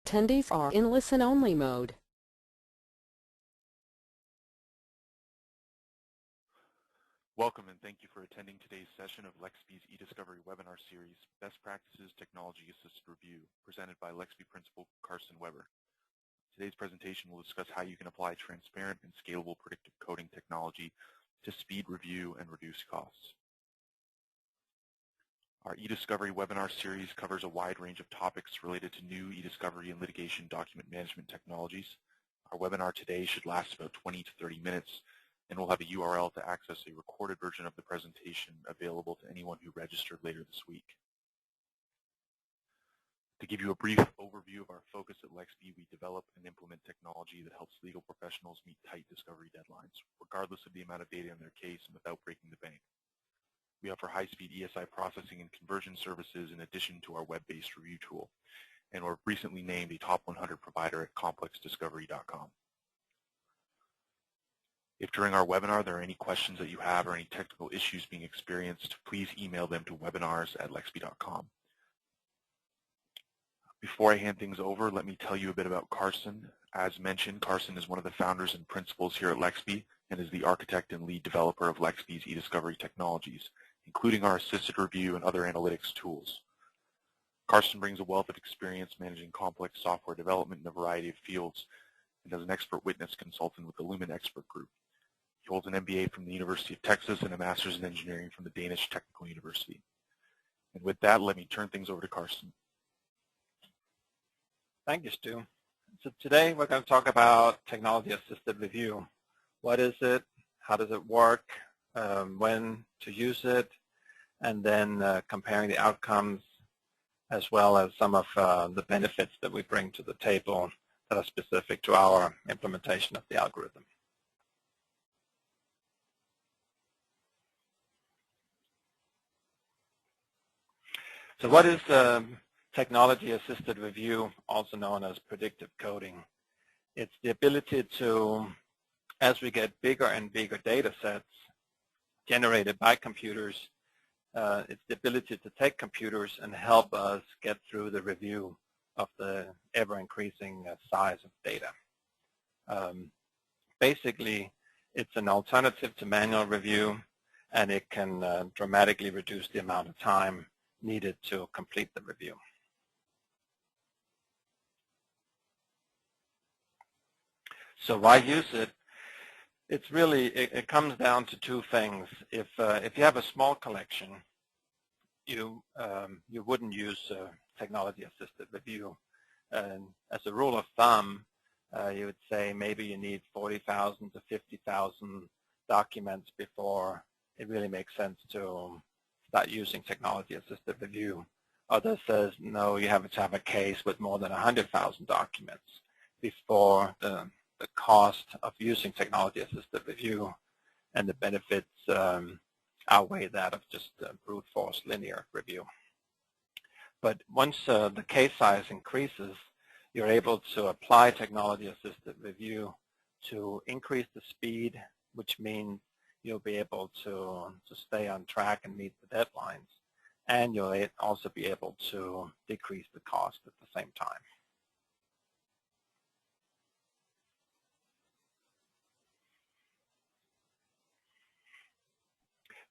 Attendees are in listen-only mode. Welcome and thank you for attending today's session of Lexbe's eDiscovery webinar series, Best Practices Technology Assisted Review, presented by Lexbe Principal Carson Weber. Today's presentation will discuss how you can apply transparent and scalable predictive coding technology to speed review and reduce costs. Our eDiscovery webinar series covers a wide range of topics related to new eDiscovery and litigation document management technologies. Our webinar today should last about 20 to 30 minutes, and we'll have a URL to access a recorded version of the presentation available to anyone who registered later this week. To give you a brief overview of our focus at Lexbe, we develop and implement technology that helps legal professionals meet tight discovery deadlines, regardless of the amount of data in their case and without breaking the bank. We offer high-speed ESI processing and conversion services in addition to our web-based review tool, and we're recently named a top 100 provider at complexdiscovery.com. If during our webinar there are any questions that you have or any technical issues being experienced, please email them to webinars@lexbe.com. Before I hand things over, let me tell you a bit about Carson. As mentioned, Carson is one of the founders and principals here at Lexbe and is the architect and lead developer of Lexbe's eDiscovery technologies, including our assisted review and other analytics tools. Carson brings a wealth of experience managing complex software development in a variety of fields and is an expert witness consultant with the Lumen Expert Group. He holds an MBA from the University of Texas and a Master's in Engineering from the Danish Technical University. And with that, let me turn things over to Carson. Thank you, Stu. So today we're going to talk about technology-assisted review. What is it? How does it work? When to use it? And then comparing the outcomes as well as some of the benefits that we bring to the table that are specific to our implementation of the algorithm. So what is technology-assisted review, also known as predictive coding? It's the ability to, as we get bigger and bigger data sets generated by computers, it's the ability to take computers and help us get through the review of the ever-increasing size of data. Basically, it's an alternative to manual review, and it can dramatically reduce the amount of time needed to complete the review. So why use it? It's really, it comes down to two things. If you have a small collection, you wouldn't use technology-assisted review. And as a rule of thumb, you would say maybe you need 40,000 to 50,000 documents before it really makes sense to start using technology-assisted review. Others says, no, you have to have a case with more than 100,000 documents before the cost of using technology-assisted review and the benefits outweigh that of just brute force linear review. But once the case size increases, you're able to apply technology-assisted review to increase the speed, which means you'll be able to stay on track and meet the deadlines, and you'll also be able to decrease the cost at the same time.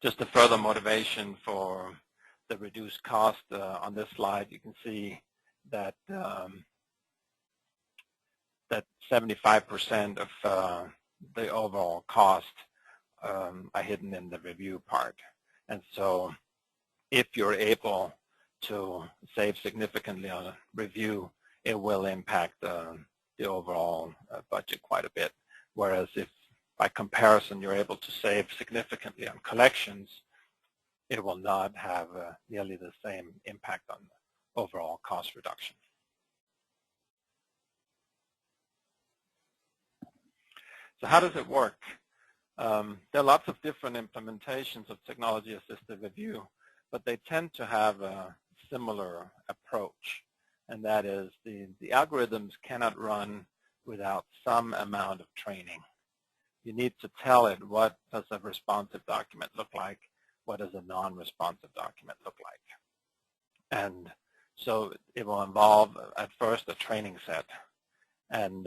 Just a further motivation for the reduced cost, on this slide you can see that that 75% of the overall cost are hidden in the review part. And so if you're able to save significantly on a review, it will impact the overall budget quite a bit. Whereas if by comparison you're able to save significantly on collections, it will not have nearly the same impact on the overall cost reduction. So how does it work? There are lots of different implementations of technology-assisted review, but they tend to have a similar approach, and that is the algorithms cannot run without some amount of training. You need to tell it what does a responsive document look like, what does a non-responsive document look like. And So it will involve at first a training set. And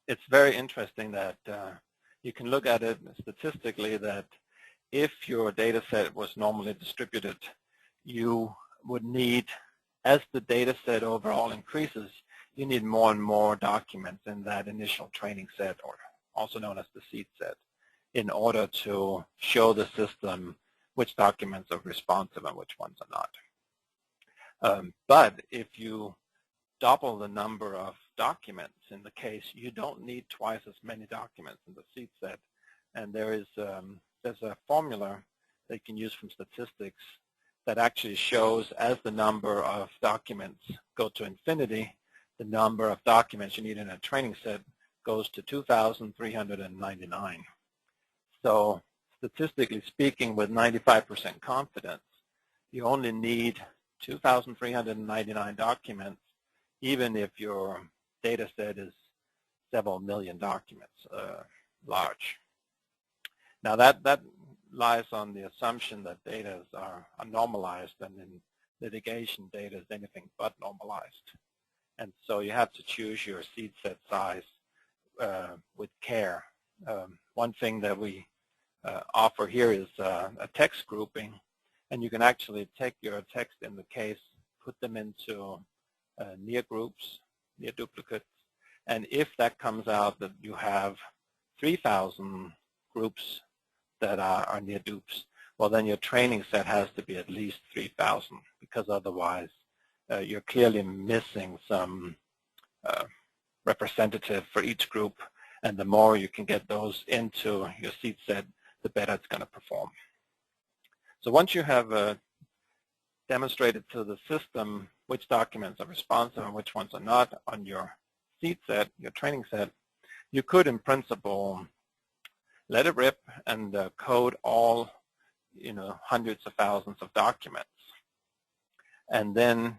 it's very interesting that you can look at it statistically that if your data set was normally distributed, you would need, as the data set overall increases, you need more and more documents in that initial training set, or also known as the seed set, in order to show the system which documents are responsive and which ones are not. But if you double the number of documents in the case, you don't need twice as many documents in the seed set. And there's a formula that you can use from statistics that actually shows as the number of documents go to infinity, the number of documents you need in a training set goes to 2,399. So statistically speaking, with 95% confidence, you only need 2,399 documents, even if your data set is several million documents large. Now that lies on the assumption that data are normalized, and in litigation data is anything but normalized. And so you have to choose your seed set size with care. One thing that we offer here is a text grouping, and you can actually take your text in the case, put them into near groups, near duplicates, and if that comes out that you have 3,000 groups that are near dupes, well then your training set has to be at least 3,000, because otherwise you're clearly missing some representative for each group, and the more you can get those into your seed set, the better it's going to perform. So once you have demonstrated to the system which documents are responsive and which ones are not on your seed set, your training set, you could in principle let it rip and code all, hundreds of thousands of documents, and then,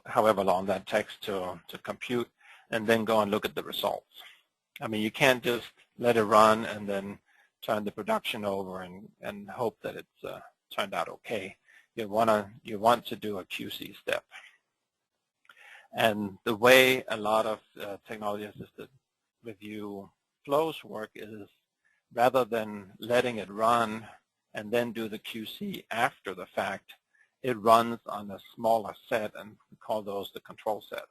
however long that takes to compute, and then go and look at the results. I mean, you can't just let it run and then turn the production over and hope that it's turned out okay. You want to do a QC step. And the way a lot of technology-assisted review flows work is, rather than letting it run and then do the QC after the fact, it runs on a smaller set, and we call those the control sets.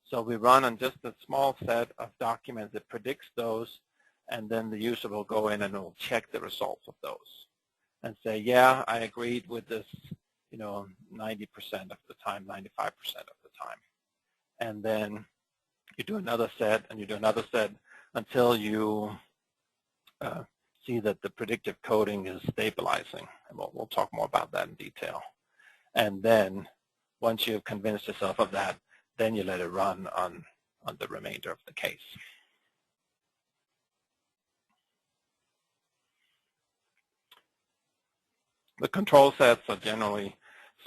So we run on just a small set of documents that predicts those, and then the user will go in and will check the results of those and say, yeah, I agreed with this, 90% of the time, 95% of the time. And then you do another set, and you do another set until you see that the predictive coding is stabilizing. And we'll talk more about that in detail. And then once you've convinced yourself of that, then you let it run on the remainder of the case. The control sets are generally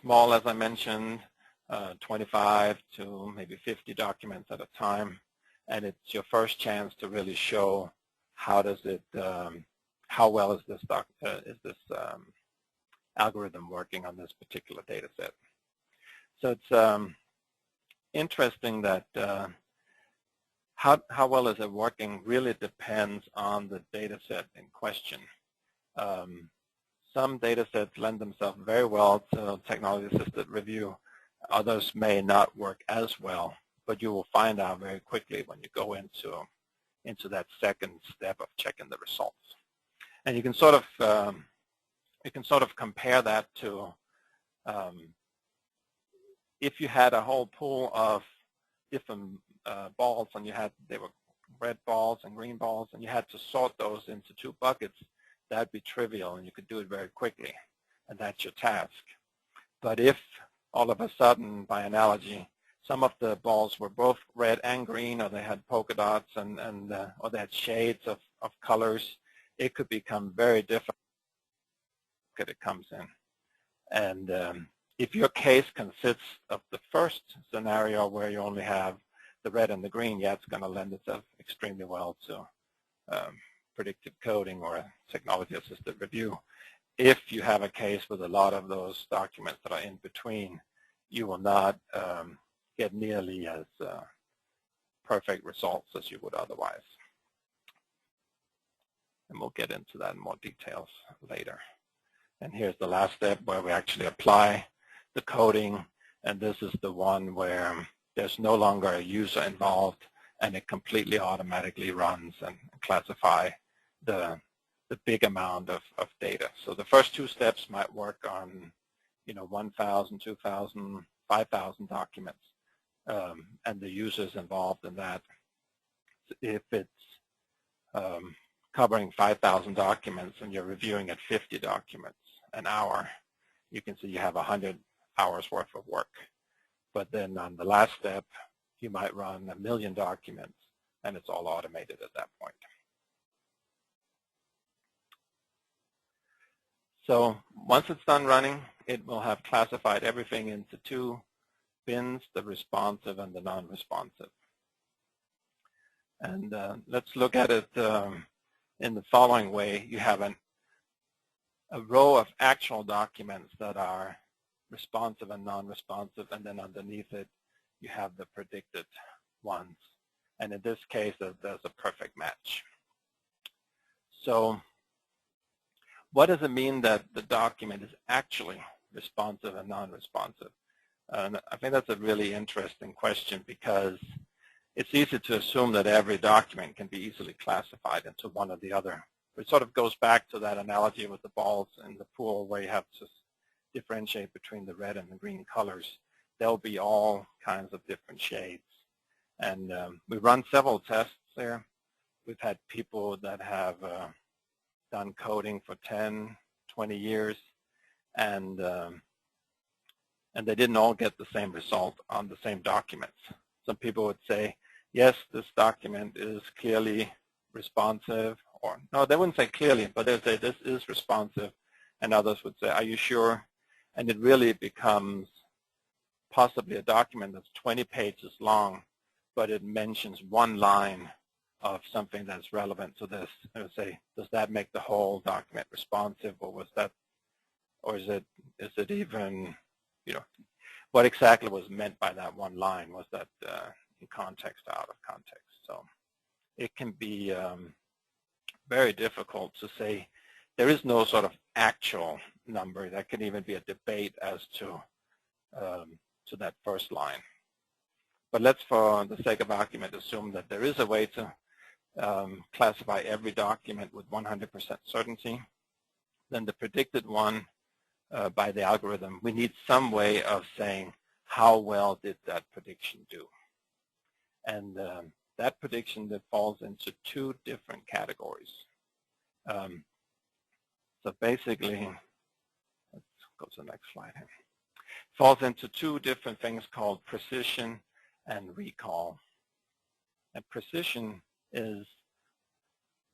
small, as I mentioned, 25 to maybe 50 documents at a time, and it's your first chance to really show how well is this algorithm working on this particular data set. So it's interesting that how well is it working really depends on the data set in question. Some data sets lend themselves very well to technology-assisted review. Others may not work as well, but you will find out very quickly when you go into that second step of checking the results. And you can sort of compare that to if you had a whole pool of different balls, and they were red balls and green balls, and you had to sort those into two buckets. That'd be trivial, and you could do it very quickly, and that's your task. But if all of a sudden, by analogy, some of the balls were both red and green, or they had polka dots, or they had shades of colors, it could become very difficult. It comes in. And if your case consists of the first scenario where you only have the red and the green, yeah, it's going to lend itself extremely well to predictive coding or a technology-assisted review. if you have a case with a lot of those documents that are in between, you will not get nearly as perfect results as you would otherwise. And we'll get into that in more details later. And here's the last step where we actually apply the coding, and this is the one where there's no longer a user involved, and it completely automatically runs and classify the big amount of data. So the first two steps might work on 1,000, 2,000, 5,000 documents, and the users involved in that. If it's covering 5,000 documents and you're reviewing at 50 documents an hour, you can see you have 100 hours worth of work. But then on the last step, you might run 1 million documents, and it's all automated at that point. So once it's done running, it will have classified everything into two bins, the responsive and the non-responsive. And let's look at it in the following way. You have a row of actual documents that are responsive and non-responsive, and then underneath it, you have the predicted ones. And in this case, there's a perfect match. So what does it mean that the document is actually responsive and non-responsive? And I think that's a really interesting question, because it's easy to assume that every document can be easily classified into one or the other. It sort of goes back to that analogy with the balls in the pool, where you have to differentiate between the red and the green colors. There'll be all kinds of different shades. And we run several tests there. We've had people that have done coding for 10, 20 years, and they didn't all get the same result on the same documents. Some people would say, yes, this document is clearly responsive, or no, they wouldn't say clearly, but they'd say this is responsive, and others would say, are you sure? And it really becomes possibly a document that's 20 pages long, but it mentions one line of something that's relevant to this. I would say, does that make the whole document responsive, or was that, or is it even, what exactly was meant by that one line? Was that in context or out of context? So it can be very difficult to say. There is no sort of actual number. That can even be a debate as to that first line. But let's, for the sake of argument, assume that there is a way to classify every document with 100% certainty. Then the predicted one, by the algorithm, we need some way of saying how well did that prediction do. And that prediction that falls into two different categories. So basically, let's go to the next slide here. Falls into two different things called precision and recall. And precision is,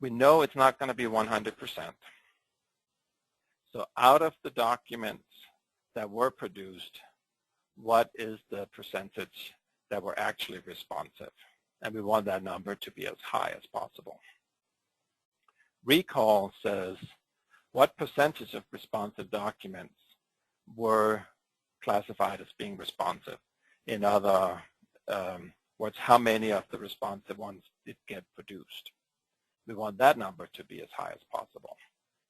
we know it's not going to be 100%. So out of the documents that were produced, what is the percentage that were actually responsive? And we want that number to be as high as possible. Recall says, what percentage of responsive documents were classified as being responsive? In other words, how many of the responsive ones did get produced? We want that number to be as high as possible.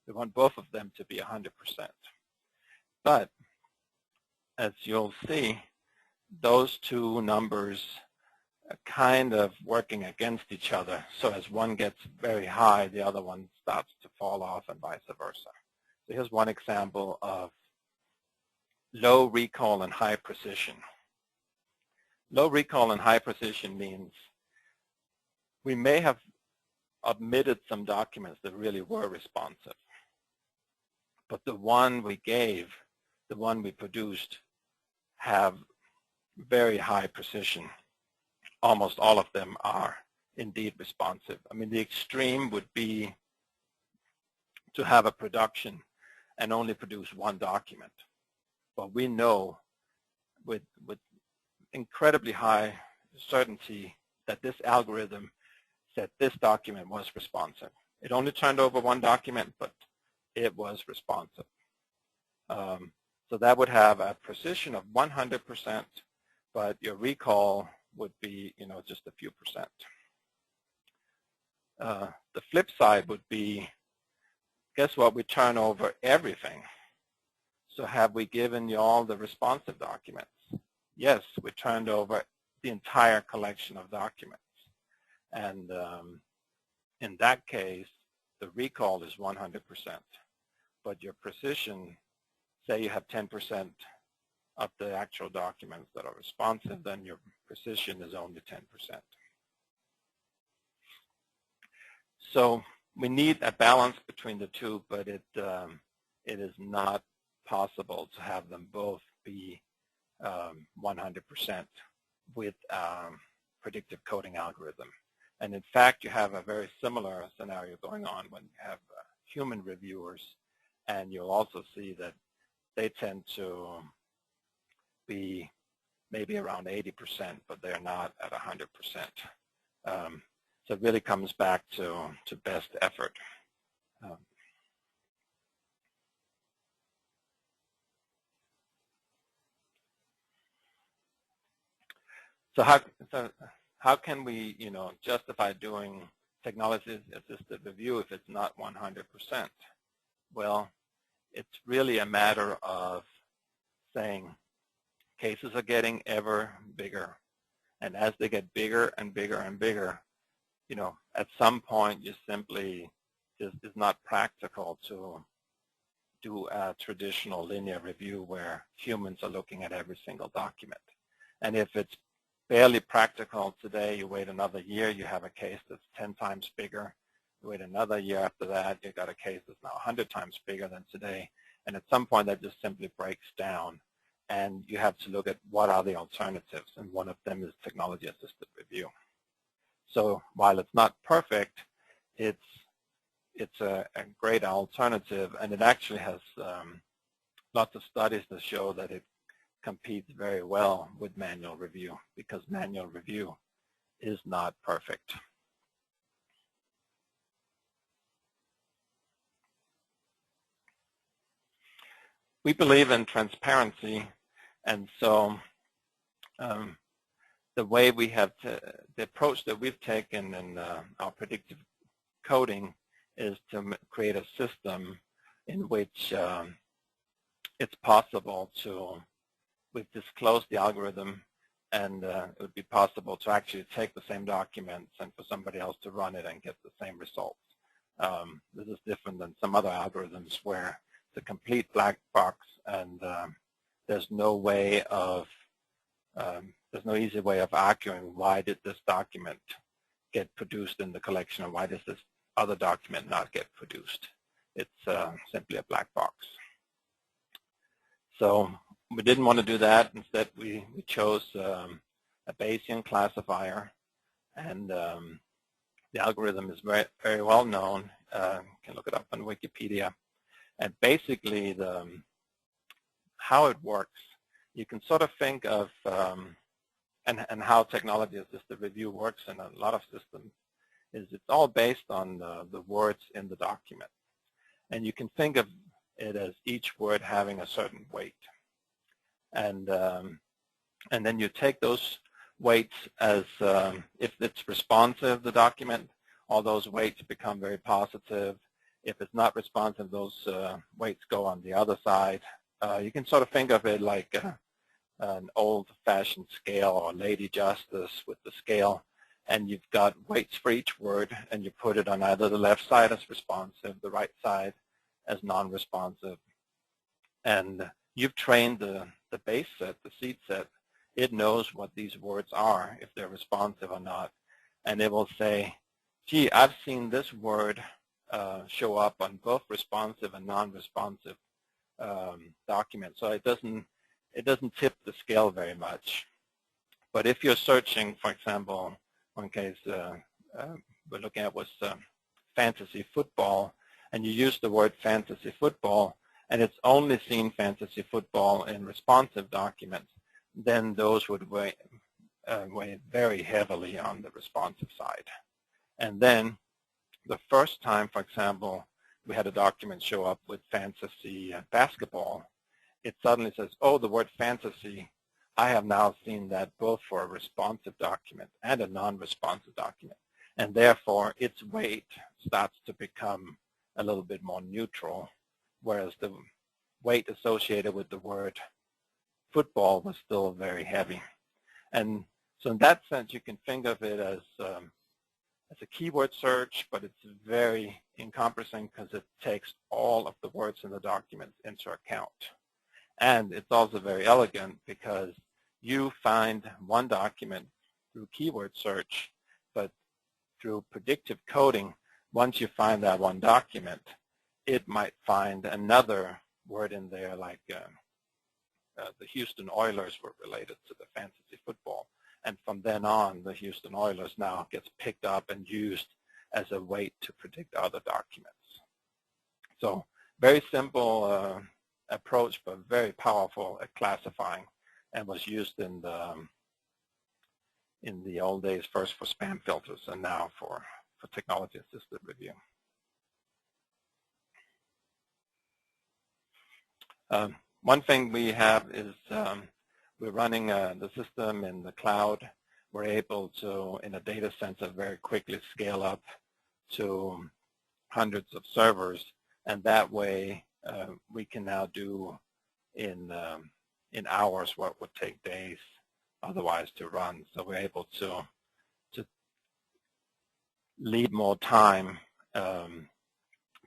We want both of them to be 100%. But as you'll see, those two numbers are kind of working against each other. So as one gets very high, the other one starts to fall off, and vice versa. So here's one example of low recall and high precision. Low recall and high precision means we may have omitted some documents that really were responsive. But the one we gave, the one we produced, have very high precision. Almost all of them are indeed responsive. I mean, the extreme would be to have a production and only produce one document. But we know with incredibly high certainty that this algorithm said this document was responsive. It only turned over one document, but it was responsive. So that would have a precision of 100%, but your recall would be, just a few percent. The flip side would be, guess what? We turn over everything. So have we given you all the responsive documents? Yes, we turned over the entire collection of documents. And in that case, the recall is 100%. But your precision, say you have 10% of the actual documents that are responsive, then your precision is only 10%. So we need a balance between the two, but it is not possible to have them both be 100% with predictive coding algorithm. And in fact, you have a very similar scenario going on when you have human reviewers, and you'll also see that they tend to be maybe around 80%, but they're not at 100%. So it really comes back to best effort. So how can we, justify doing technology-assisted review if it's not 100%? Well, it's really a matter of saying cases are getting ever bigger, and as they get bigger and bigger and bigger, at some point you simply just is not practical to do a traditional linear review where humans are looking at every single document. And if it's barely practical today, you wait another year, you have a case that's 10 times bigger. You wait another year after that, you've got a case that's now 100 times bigger than today. And at some point that just simply breaks down, and you have to look at what are the alternatives, and one of them is technology-assisted review. So while it's not perfect, it's a great alternative, and it actually has lots of studies that show that it competes very well with manual review, because manual review is not perfect. We believe in transparency, and so the way we have the approach that we've taken in our predictive coding is to create a system in which it's possible to, we've disclosed the algorithm, and it would be possible to actually take the same documents and for somebody else to run it and get the same results. This is different than some other algorithms where it's a complete black box, and there's no way of there's no easy way of arguing why did this document get produced in the collection and why does this other document not get produced. It's simply a black box. So we didn't want to do that. Instead, we chose a Bayesian classifier, and the algorithm is very, very well known. You can look it up on Wikipedia. And basically, how it works, you can sort of think of, and how technology-assisted review works in a lot of systems, is it's all based on the words in the document. And you can think of it as each word having a certain weight. And then you take those weights as, if it's responsive, the document, all those weights become very positive. If it's not responsive, those weights go on the other side. You can sort of think of it like an old-fashioned scale, or Lady Justice with the scale, and you've got weights for each word, and you put it on either the left side as responsive, the right side as non-responsive. And you've trained the base set, the seed set. It knows what these words are, if they're responsive or not. And it will say, gee, I've seen this word show up on both responsive and non-responsive documents. So it doesn't tip the scale very much. But if you're searching, for example, one case we're looking at was fantasy football, and you use the word fantasy football, and it's only seen fantasy football in responsive documents, then those would weigh very heavily on the responsive side. And then the first time, for example, we had a document show up with fantasy basketball, it suddenly says, oh, the word fantasy, I have now seen that both for a responsive document and a non-responsive document. And therefore, its weight starts to become a little bit more neutral, whereas the weight associated with the word football was still very heavy. And so in that sense, you can think of it as a keyword search, but it's very encompassing because it takes all of the words in the document into account. And it's also very elegant because you find one document through keyword search, but through predictive coding, once you find that one document, it might find another word in there like the Houston Oilers were related to the fantasy football. And from then on, the Houston Oilers now gets picked up and used as a weight to predict other documents. So very simple approach, but very powerful at classifying, and was used in the old days first for spam filters and now for technology-assisted review. One thing we have is we're running the system in the cloud. We're able to, in a data center, very quickly scale up to hundreds of servers, and that way we can now do in hours what would take days otherwise to run. So we're able to leave more time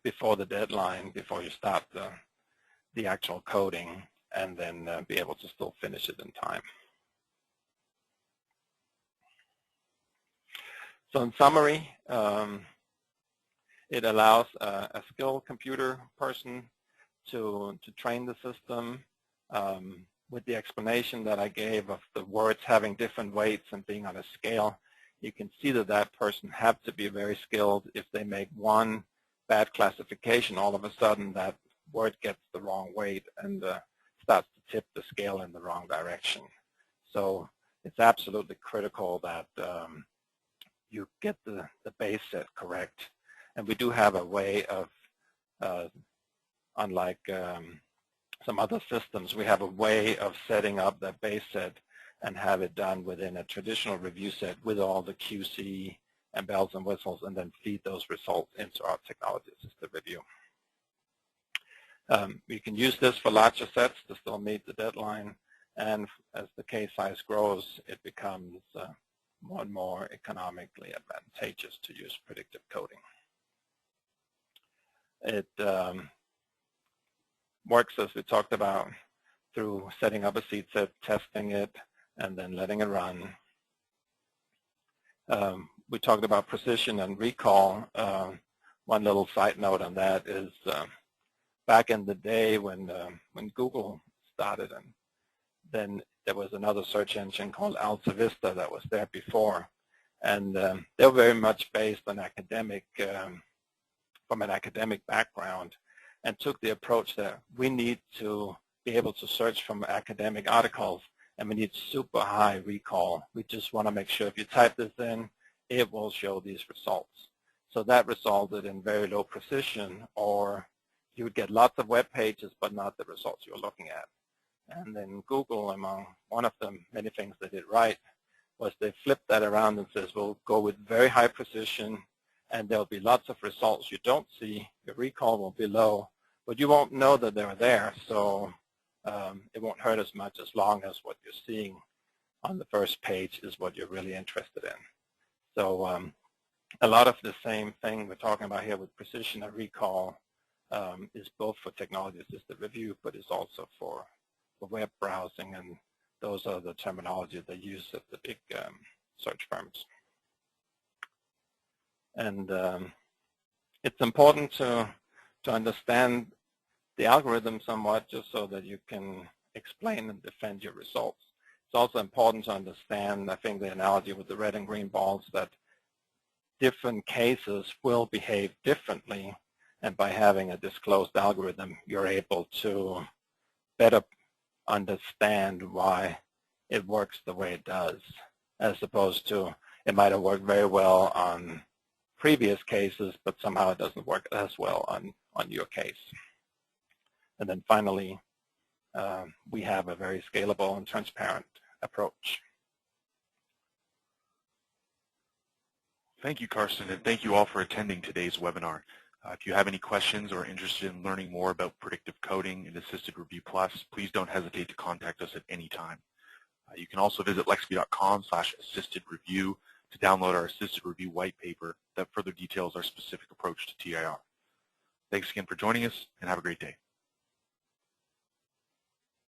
before the deadline, before you start the actual coding, and then be able to still finish it in time. So in summary, it allows a skilled computer person to train the system with the explanation that I gave of the words having different weights and being on a scale. You can see that that person has to be very skilled. If they make one bad classification, all of a sudden that word gets the wrong weight and starts to tip the scale in the wrong direction. So it's absolutely critical that you get the base set correct. And we do have a way of, unlike some other systems, we have a way of setting up that base set and have it done within a traditional review set with all the QC and bells and whistles, and then feed those results into our technology-assisted review. We can use this for larger sets to still meet the deadline, and as the case size grows, it becomes more and more economically advantageous to use predictive coding. It works, as we talked about, through setting up a seed set, testing it, and then letting it run. We talked about precision and recall. One little side note on that is back in the day when Google started, and then there was another search engine called Alta Vista that was there before, and they were very much based on academic, from an academic background, and took the approach that we need to be able to search from academic articles, and we need super high recall. We just want to make sure if you type this in, it will show these results. So that resulted in very low precision, or you would get lots of web pages, but not the results you're looking at. And then Google, among one of the many things they did right, was they flipped that around and says, we'll go with very high precision, and there'll be lots of results you don't see. Your recall will be low, but you won't know that they're there, so it won't hurt as much as long as what you're seeing on the first page is what you're really interested in. So a lot of the same thing we're talking about here with precision and recall is both for technology-assisted review, but is also for web browsing, and those are the terminology they use at the big search firms. And it's important to understand the algorithm somewhat, just so that you can explain and defend your results. It's also important to understand, I think, the analogy with the red and green balls, that different cases will behave differently, and by having a disclosed algorithm, you're able to better understand why it works the way it does, as opposed to it might have worked very well on previous cases, but somehow it doesn't work as well on on your case. And then finally, we have a very scalable and transparent approach. Thank you, Carson, and thank you all for attending today's webinar. If you have any questions or are interested in learning more about Predictive Coding and Assisted Review Plus, please don't hesitate to contact us at any time. You can also visit lexbe.com/assistedreview to download our Assisted Review white paper that further details our specific approach to TIR. Thanks again for joining us, and have a great day.